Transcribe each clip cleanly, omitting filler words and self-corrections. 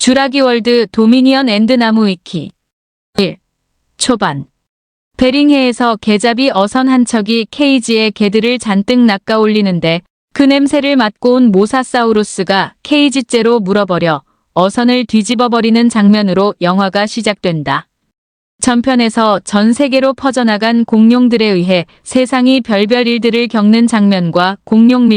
주라기 월드 도미니언 앤드 나무 위키 1. 초반 베링해에서 개잡이 어선 한 척이 케이지에 개들을 잔뜩 낚아올리는데 그 냄새를 맡고 온 모사사우루스가 케이지째로 물어버려 어선을 뒤집어버리는 장면으로 영화가 시작된다. 전편에서 전 세계로 퍼져나간 공룡들에 의해 세상이 별별 일들을 겪는 장면과 공룡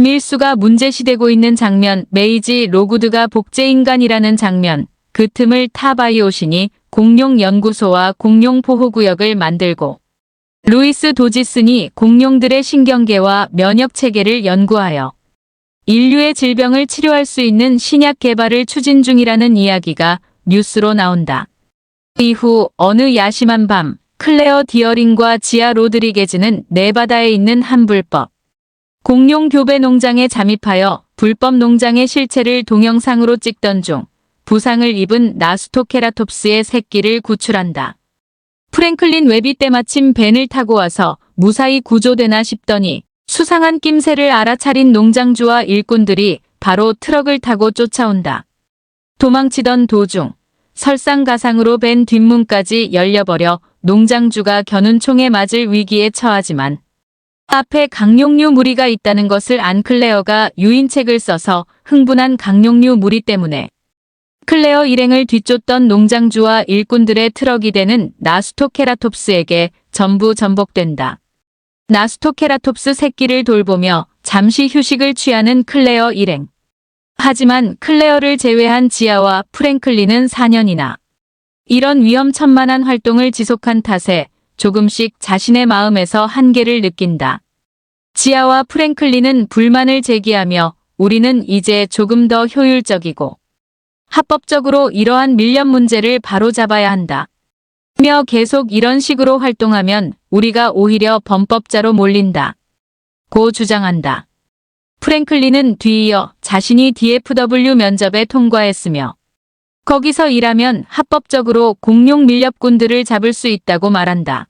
밀수가 문제시되고 있는 장면, 메이지 로구드가 복제인간이라는 장면, 그 틈을 타 바이오신이 공룡연구소와 공룡보호구역을 만들고 루이스 도지슨이 공룡들의 신경계와 면역체계를 연구하여 인류의 질병을 치료할 수 있는 신약 개발을 추진 중이라는 이야기가 뉴스로 나온다. 이후 어느 야심한 밤 클레어 디어링과 지아 로드리게즈는 네바다에 있는 한 불법 공룡 교배 농장에 잠입하여 불법 농장의 실체를 동영상으로 찍던 중 부상을 입은 나스토케라톱스의 새끼를 구출한다. 프랭클린 웹이 때마침 벤을 타고 와서 무사히 구조되나 싶더니 수상한 낌새를 알아차린 농장주와 일꾼들이 바로 트럭을 타고 쫓아온다. 도망치던 도중 설상가상으로 벤 뒷문까지 열려버려 농장주가 겨눈 총에 맞을 위기에 처하지만 앞에 강룡류 무리가 있다는 것을 안 클레어가 유인책을 써서 흥분한 강룡류 무리 때문에 클레어 일행을 뒤쫓던 농장주와 일꾼들의 트럭이 되는 나스토케라톱스에게 전부 전복된다. 나스토케라톱스 새끼를 돌보며 잠시 휴식을 취하는 클레어 일행. 하지만 클레어를 제외한 지아와 프랭클린은 4년이나 이런 위험천만한 활동을 지속한 탓에 조금씩 자신의 마음에서 한계를 느낀다. 지아와 프랭클린은 불만을 제기하며 우리는 이제 조금 더 효율적이고 합법적으로 이러한 밀렵 문제를 바로잡아야 한다. 며 계속 이런 식으로 활동하면 우리가 오히려 범법자로 몰린다. 고 주장한다. 프랭클린은 뒤이어 자신이 DFW 면접에 통과했으며 거기서 일하면 합법적으로 공룡 밀렵꾼들을 잡을 수 있다고 말한다.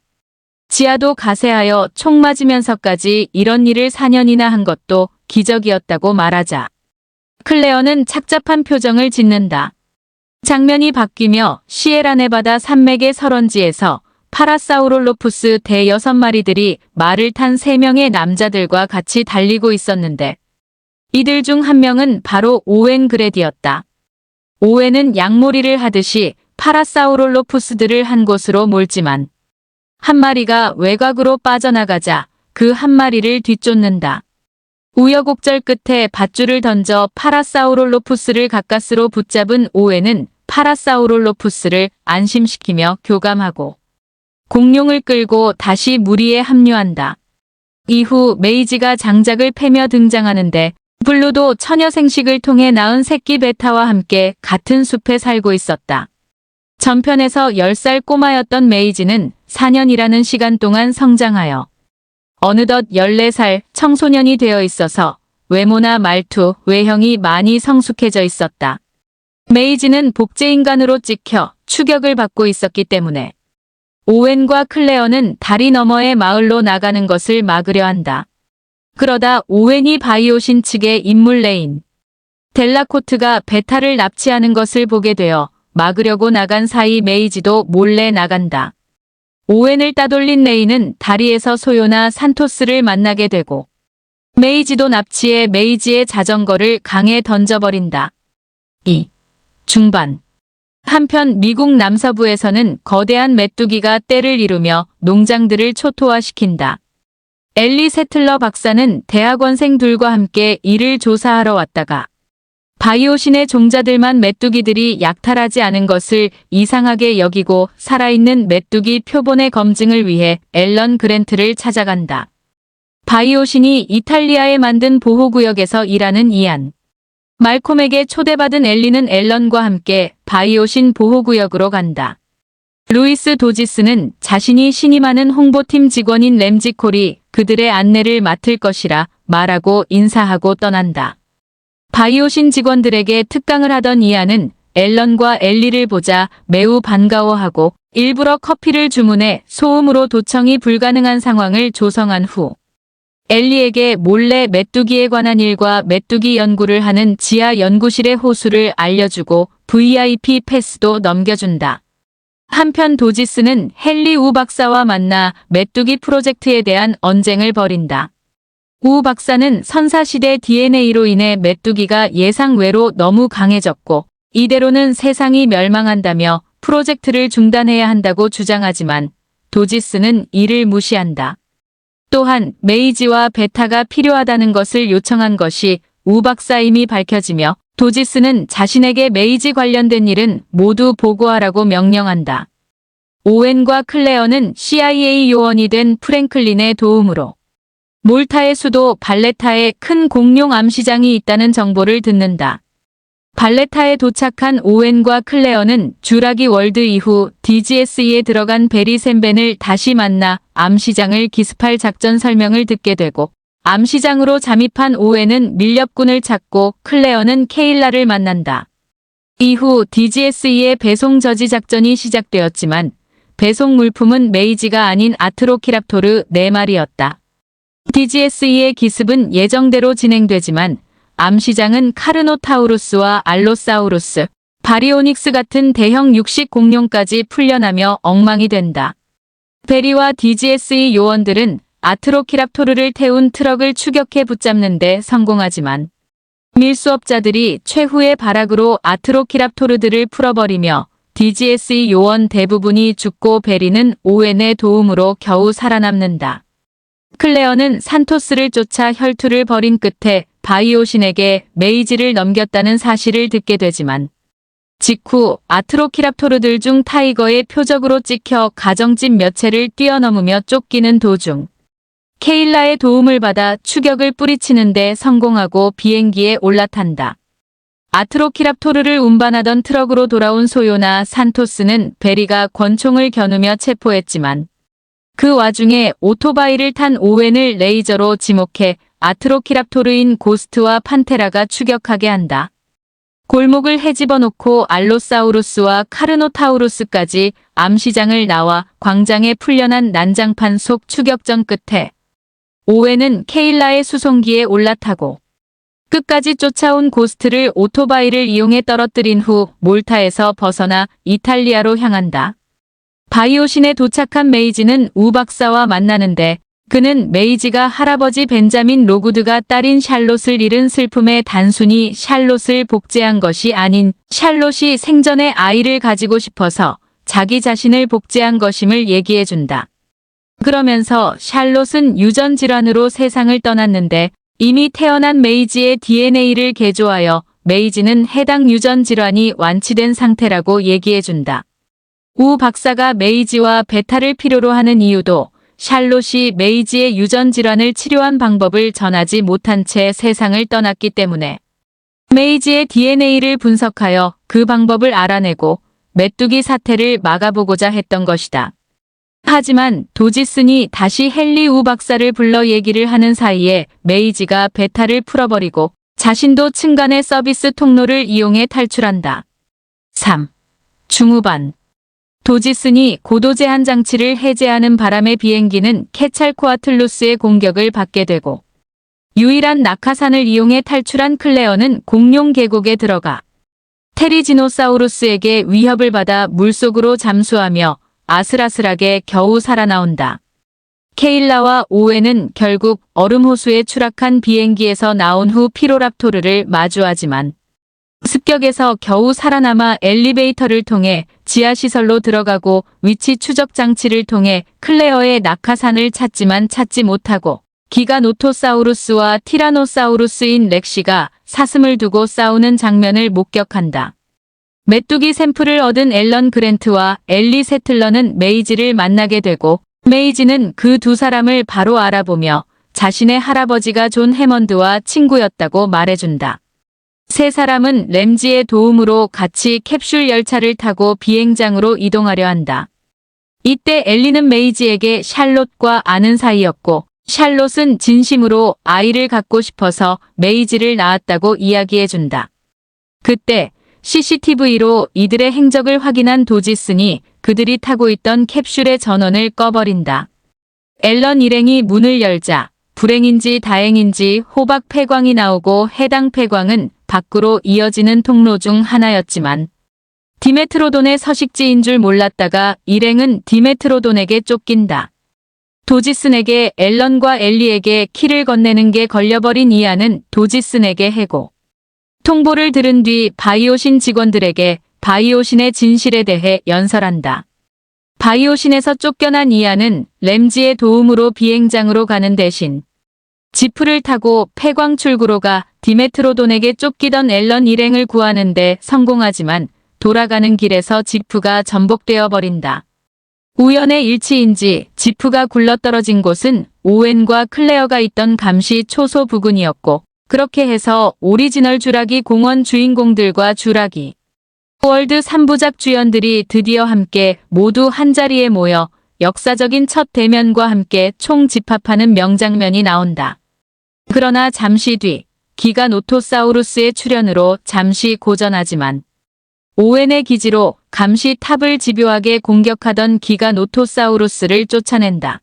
지아도 가세하여 총 맞으면서까지 이런 일을 4년이나 한 것도 기적이었다고 말하자 클레어는 착잡한 표정을 짓는다. 장면이 바뀌며 시에라네바다 산맥의 설원지에서 파라사우롤로푸스 대 6마리들이 말을 탄 3명의 남자들과 같이 달리고 있었는데 이들 중 한 명은 바로 오웬 그레디였다. 오웬은 양몰이를 하듯이 파라사우롤로푸스들을 한 곳으로 몰지만 한 마리가 외곽으로 빠져나가자 그 한 마리를 뒤쫓는다. 우여곡절 끝에 밧줄을 던져 파라사우롤로푸스를 가까스로 붙잡은 오웬은 파라사우롤로푸스를 안심시키며 교감하고 공룡을 끌고 다시 무리에 합류한다. 이후 메이지가 장작을 패며 등장하는데 블루도 처녀 생식을 통해 낳은 새끼 베타와 함께 같은 숲에 살고 있었다. 전편에서 10살 꼬마였던 메이지는 4년이라는 시간 동안 성장하여 어느덧 14살 청소년이 되어 있어서 외모나 말투, 외형이 많이 성숙해져 있었다. 메이지는 복제인간으로 찍혀 추격을 받고 있었기 때문에 오웬과 클레어는 다리 너머의 마을로 나가는 것을 막으려 한다. 그러다 오웬이 바이오신 측의 인물 레인 델라코트가 베타를 납치하는 것을 보게 되어 막으려고 나간 사이 메이지도 몰래 나간다. 오웬을 따돌린 레인은 다리에서 소요나 산토스를 만나게 되고 메이지도 납치해 메이지의 자전거를 강에 던져버린다. 2. 중반 한편 미국 남서부에서는 거대한 메뚜기가 때를 이루며 농장들을 초토화시킨다. 엘리 세틀러 박사는 대학원생 둘과 함께 이를 조사하러 왔다가 바이오신의 종자들만 메뚜기들이 약탈하지 않은 것을 이상하게 여기고 살아있는 메뚜기 표본의 검증을 위해 앨런 그랜트를 찾아간다. 바이오신이 이탈리아에 만든 보호구역에서 일하는 이안 말콤에게 초대받은 엘리는 앨런과 함께 바이오신 보호구역으로 간다. 루이스 도지스는 자신이 신임하는 홍보팀 직원인 램지콜이 그들의 안내를 맡을 것이라 말하고 인사하고 떠난다. 바이오신 직원들에게 특강을 하던 이안은 앨런과 엘리를 보자 매우 반가워하고 일부러 커피를 주문해 소음으로 도청이 불가능한 상황을 조성한 후 엘리에게 몰래 메뚜기에 관한 일과 메뚜기 연구를 하는 지하 연구실의 호수를 알려주고 VIP 패스도 넘겨준다. 한편 도지스는 헨리 우 박사와 만나 메뚜기 프로젝트에 대한 언쟁을 벌인다. 우 박사는 선사시대 DNA로 인해 메뚜기가 예상외로 너무 강해졌고 이대로는 세상이 멸망한다며 프로젝트를 중단해야 한다고 주장하지만 도지스는 이를 무시한다. 또한 메이지와 베타가 필요하다는 것을 요청한 것이 우 박사임이 밝혀지며 도지스는 자신에게 메이지 관련된 일은 모두 보고하라고 명령한다. 오웬과 클레어는 CIA 요원이 된 프랭클린의 도움으로 몰타의 수도 발레타에 큰 공룡 암시장이 있다는 정보를 듣는다. 발레타에 도착한 오웬과 클레어는 쥬라기 월드 이후 DGSE에 들어간 베리 샘벤을 다시 만나 암시장을 기습할 작전 설명을 듣게 되고 암시장으로 잠입한 오웬은 밀렵군을 찾고 클레어는 케일라를 만난다. 이후 DGSE의 배송 저지 작전이 시작되었지만 배송 물품은 메이지가 아닌 아트로키랍토르 4마리였다. DGSE의 기습은 예정대로 진행되지만 암시장은 카르노타우루스와 알로사우루스, 바리오닉스 같은 대형 육식 공룡까지 풀려나며 엉망이 된다. 베리와 DGSE 요원들은 아트로키랍토르를 태운 트럭을 추격해 붙잡는 데 성공하지만 밀수업자들이 최후의 발악으로 아트로키랍토르들을 풀어버리며 DGSE 요원 대부분이 죽고 베리는 오웬의 도움으로 겨우 살아남는다. 클레어는 산토스를 쫓아 혈투를 벌인 끝에 바이오신에게 메이지를 넘겼다는 사실을 듣게 되지만 직후 아트로키랍토르들 중 타이거의 표적으로 찍혀 가정집 몇 채를 뛰어넘으며 쫓기는 도중 케일라의 도움을 받아 추격을 뿌리치는 데 성공하고 비행기에 올라탄다. 아트로키랍토르를 운반하던 트럭으로 돌아온 소요나 산토스는 베리가 권총을 겨누며 체포했지만 그 와중에 오토바이를 탄 오웬을 레이저로 지목해 아트로키랍토르인 고스트와 판테라가 추격하게 한다. 골목을 헤집어 놓고 알로사우루스와 카르노타우루스까지 암시장을 나와 광장에 풀려난 난장판 속 추격전 끝에 오웬은 케일라의 수송기에 올라타고 끝까지 쫓아온 고스트를 오토바이를 이용해 떨어뜨린 후 몰타에서 벗어나 이탈리아로 향한다. 바이오신에 도착한 메이지는 우 박사와 만나는데 그는 메이지가 할아버지 벤자민 로구드가 딸인 샬롯을 잃은 슬픔에 단순히 샬롯을 복제한 것이 아닌 샬롯이 생전에 아이를 가지고 싶어서 자기 자신을 복제한 것임을 얘기해준다. 그러면서 샬롯은 유전 질환으로 세상을 떠났는데 이미 태어난 메이지의 DNA를 개조하여 메이지는 해당 유전 질환이 완치된 상태라고 얘기해준다. 우 박사가 메이지와 베타를 필요로 하는 이유도 샬롯이 메이지의 유전 질환을 치료한 방법을 전하지 못한 채 세상을 떠났기 때문에 메이지의 DNA를 분석하여 그 방법을 알아내고 메뚜기 사태를 막아보고자 했던 것이다. 하지만 도지슨이 다시 헨리 우 박사를 불러 얘기를 하는 사이에 메이지가 베타를 풀어버리고 자신도 층간의 서비스 통로를 이용해 탈출한다. 3. 중후반 도지슨이 고도 제한 장치를 해제하는 바람에 비행기는 케찰코아틀루스의 공격을 받게 되고 유일한 낙하산을 이용해 탈출한 클레어는 공룡 계곡에 들어가 테리지노사우루스에게 위협을 받아 물속으로 잠수하며 아슬아슬하게 겨우 살아나온다. 케일라와 오웬은 결국 얼음호수에 추락한 비행기에서 나온 후 피로랍토르를 마주하지만 습격에서 겨우 살아남아 엘리베이터를 통해 지하시설로 들어가고 위치 추적 장치를 통해 클레어의 낙하산을 찾지만 찾지 못하고 기가노토사우루스와 티라노사우루스인 렉시가 사슴을 두고 싸우는 장면을 목격한다. 메뚜기 샘플을 얻은 앨런 그랜트와 엘리 세틀러는 메이지를 만나게 되고 메이지는 그 두 사람을 바로 알아보며 자신의 할아버지가 존 해먼드와 친구였다고 말해준다. 세 사람은 램지의 도움으로 같이 캡슐 열차를 타고 비행장으로 이동하려 한다. 이때 엘리는 메이지에게 샬롯과 아는 사이였고 샬롯은 진심으로 아이를 갖고 싶어서 메이지를 낳았다고 이야기해준다. 그때 CCTV로 이들의 행적을 확인한 도지슨이 그들이 타고 있던 캡슐의 전원을 꺼버린다. 앨런 일행이 문을 열자 불행인지 다행인지 호박 폐광이 나오고 해당 폐광은 밖으로 이어지는 통로 중 하나였지만 디메트로돈의 서식지인 줄 몰랐다가 일행은 디메트로돈에게 쫓긴다. 도지슨에게 앨런과 엘리에게 키를 건네는 게 걸려버린 이안은 도지슨에게 해고. 통보를 들은 뒤 바이오신 직원들에게 바이오신의 진실에 대해 연설한다. 바이오신에서 쫓겨난 이안은 램지의 도움으로 비행장으로 가는 대신 지프를 타고 폐광 출구로 가 디메트로돈에게 쫓기던 앨런 일행을 구하는 데 성공하지만 돌아가는 길에서 지프가 전복되어 버린다. 우연의 일치인지 지프가 굴러떨어진 곳은 오웬과 클레어가 있던 감시 초소 부근이었고 그렇게 해서 오리지널 쥬라기 공원 주인공들과 쥬라기 월드 3부작 주연들이 드디어 함께 모두 한자리에 모여 역사적인 첫 대면과 함께 총집합하는 명장면이 나온다. 그러나 잠시 뒤 기가노토사우루스의 출현으로 잠시 고전하지만 오웬의 기지로 감시 탑을 집요하게 공격하던 기가노토사우루스를 쫓아낸다.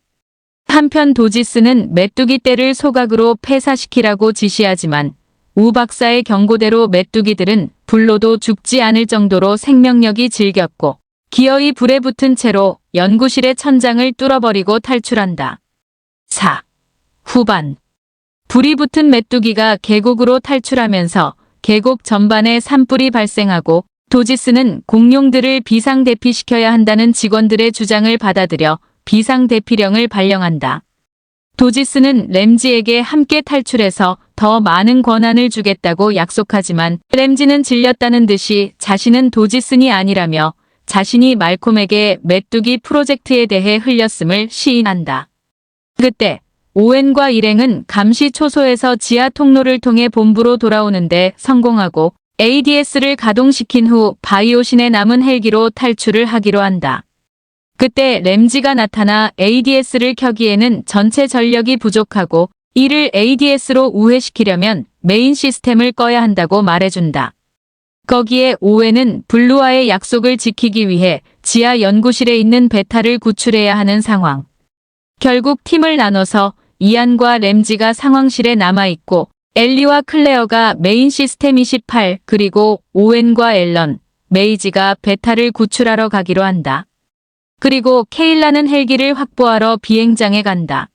한편 도지스는 메뚜기 떼를 소각으로 폐사시키라고 지시하지만 우 박사의 경고대로 메뚜기들은 불로도 죽지 않을 정도로 생명력이 질겼고 기어이 불에 붙은 채로 연구실의 천장을 뚫어버리고 탈출한다. 4. 후반 불이 붙은 메뚜기가 계곡으로 탈출하면서 계곡 전반에 산불이 발생하고 도지스는 공룡들을 비상대피시켜야 한다는 직원들의 주장을 받아들여 비상대피령을 발령한다. 도지스는 램지에게 함께 탈출해서 더 많은 권한을 주겠다고 약속하지만 램지는 질렸다는 듯이 자신은 도지슨이 아니라며 자신이 말콤에게 메뚜기 프로젝트에 대해 흘렸음을 시인한다. 그때 오웬과 일행은 감시 초소에서 지하 통로를 통해 본부로 돌아오는데 성공하고 ADS를 가동시킨 후 바이오신에 남은 헬기로 탈출을 하기로 한다. 그때 램지가 나타나 ADS를 켜기에는 전체 전력이 부족하고 이를 ADS로 우회시키려면 메인 시스템을 꺼야 한다고 말해준다. 거기에 오웬은 블루와의 약속을 지키기 위해 지하 연구실에 있는 베타를 구출해야 하는 상황. 결국 팀을 나눠서 이안과 램지가 상황실에 남아있고 엘리와 클레어가 메인 시스템 28 그리고 오웬과 앨런, 메이지가 베타를 구출하러 가기로 한다. 그리고 케일라는 헬기를 확보하러 비행장에 간다.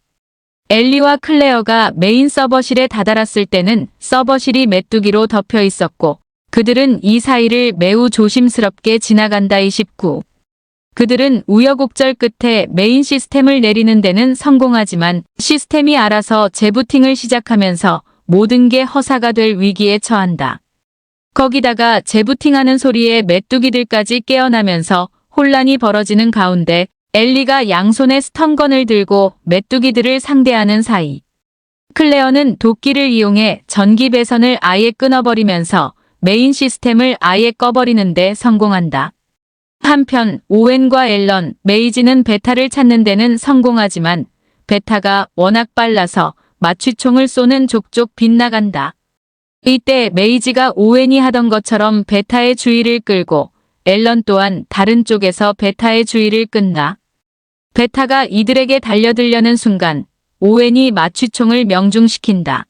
엘리와 클레어가 메인 서버실에 다다랐을 때는 서버실이 메뚜기로 덮여 있었고 그들은 이 사이를 매우 조심스럽게 지나간다. 29. 그들은 우여곡절 끝에 메인 시스템을 내리는 데는 성공하지만 시스템이 알아서 재부팅을 시작하면서 모든 게 허사가 될 위기에 처한다. 거기다가 재부팅하는 소리에 메뚜기들까지 깨어나면서 혼란이 벌어지는 가운데 엘리가 양손에 스턴건을 들고 메뚜기들을 상대하는 사이 클레어는 도끼를 이용해 전기 배선을 아예 끊어버리면서 메인 시스템을 아예 꺼버리는 데 성공한다. 한편 오웬과 앨런, 메이지는 베타를 찾는 데는 성공하지만 베타가 워낙 빨라서 마취총을 쏘는 족족 빗나간다. 이때 메이지가 오웬이 하던 것처럼 베타의 주의를 끌고 앨런 또한 다른 쪽에서 베타의 주의를 끈다. 베타가 이들에게 달려들려는 순간 오웬이 마취총을 명중시킨다.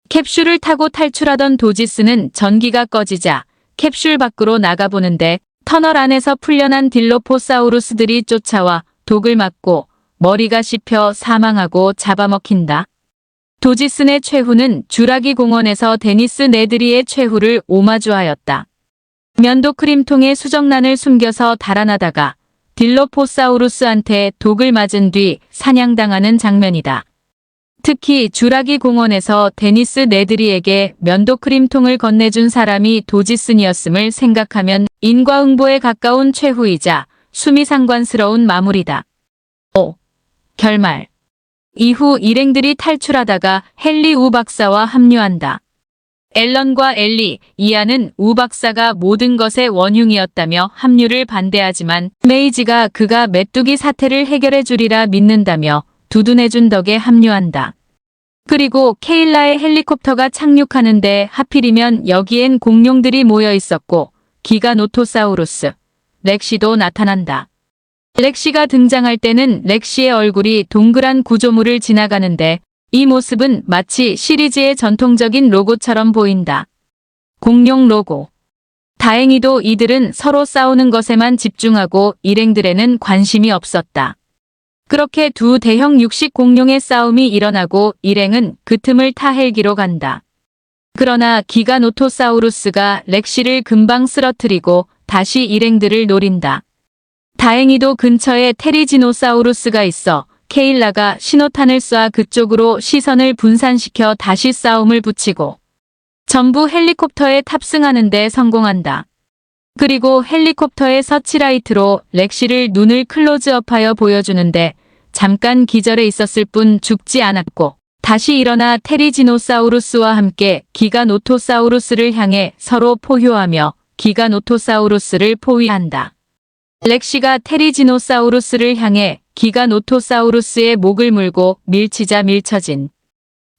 캡슐을 타고 탈출하던 도지스는 전기가 꺼지자 캡슐 밖으로 나가보는데 터널 안에서 풀려난 딜로포사우루스들이 쫓아와 독을 맞고 머리가 씹혀 사망하고 잡아먹힌다. 도지슨의 최후는 쥬라기 공원에서 데니스 네드리의 최후를 오마주하였다. 면도 크림통에 수정란을 숨겨서 달아나다가 딜로포사우루스한테 독을 맞은 뒤 사냥당하는 장면이다. 특히 쥬라기 공원에서 데니스 네드리에게 면도 크림통을 건네준 사람이 도지슨이었음을 생각하면 인과응보에 가까운 최후이자 수미상관스러운 마무리다. 5. 결말 이후 일행들이 탈출하다가 헨리 우 박사와 합류한다. 앨런과 엘리, 이안은 우 박사가 모든 것의 원흉이었다며 합류를 반대하지만 메이지가 그가 메뚜기 사태를 해결해 주리라 믿는다며 두둔해준 덕에 합류한다. 그리고 케일라의 헬리콥터가 착륙하는데 하필이면 여기엔 공룡들이 모여 있었고 기가노토사우루스, 렉시도 나타난다. 렉시가 등장할 때는 렉시의 얼굴이 동그란 구조물을 지나가는데 이 모습은 마치 시리즈의 전통적인 로고처럼 보인다. 공룡 로고. 다행히도 이들은 서로 싸우는 것에만 집중하고 일행들에는 관심이 없었다. 그렇게 두 대형 육식 공룡의 싸움이 일어나고 일행은 그 틈을 타 헬기로 간다. 그러나 기가노토사우루스가 렉시를 금방 쓰러뜨리고 다시 일행들을 노린다. 다행히도 근처에 테리지노사우루스가 있어 케일라가 신호탄을 쏴 그쪽으로 시선을 분산시켜 다시 싸움을 붙이고 전부 헬리콥터에 탑승하는 데 성공한다. 그리고 헬리콥터의 서치라이트로 렉시를 눈을 클로즈업하여 보여주는데 잠깐 기절해 있었을 뿐 죽지 않았고 다시 일어나 테리지노사우루스와 함께 기가노토사우루스를 향해 서로 포효하며 기가노토사우루스를 포위한다. 렉시가 테리지노사우루스를 향해 기가노토사우루스의 목을 물고 밀치자 밀쳐진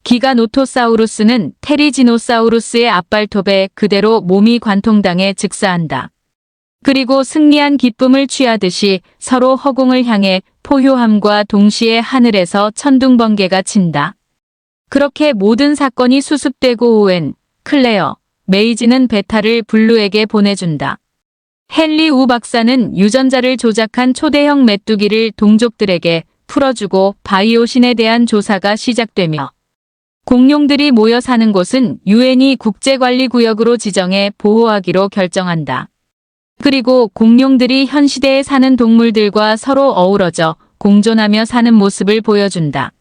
기가노토사우루스는 테리지노사우루스의 앞발톱에 그대로 몸이 관통당해 즉사한다. 그리고 승리한 기쁨을 취하듯이 서로 허공을 향해 포효함과 동시에 하늘에서 천둥번개가 친다. 그렇게 모든 사건이 수습되고 오웬, 클레어, 메이지는 베타를 블루에게 보내준다. 헨리 우 박사는 유전자를 조작한 초대형 메뚜기를 동족들에게 풀어주고 바이오신에 대한 조사가 시작되며 공룡들이 모여 사는 곳은 유엔이 국제관리구역으로 지정해 보호하기로 결정한다. 그리고 공룡들이 현 시대에 사는 동물들과 서로 어우러져 공존하며 사는 모습을 보여준다.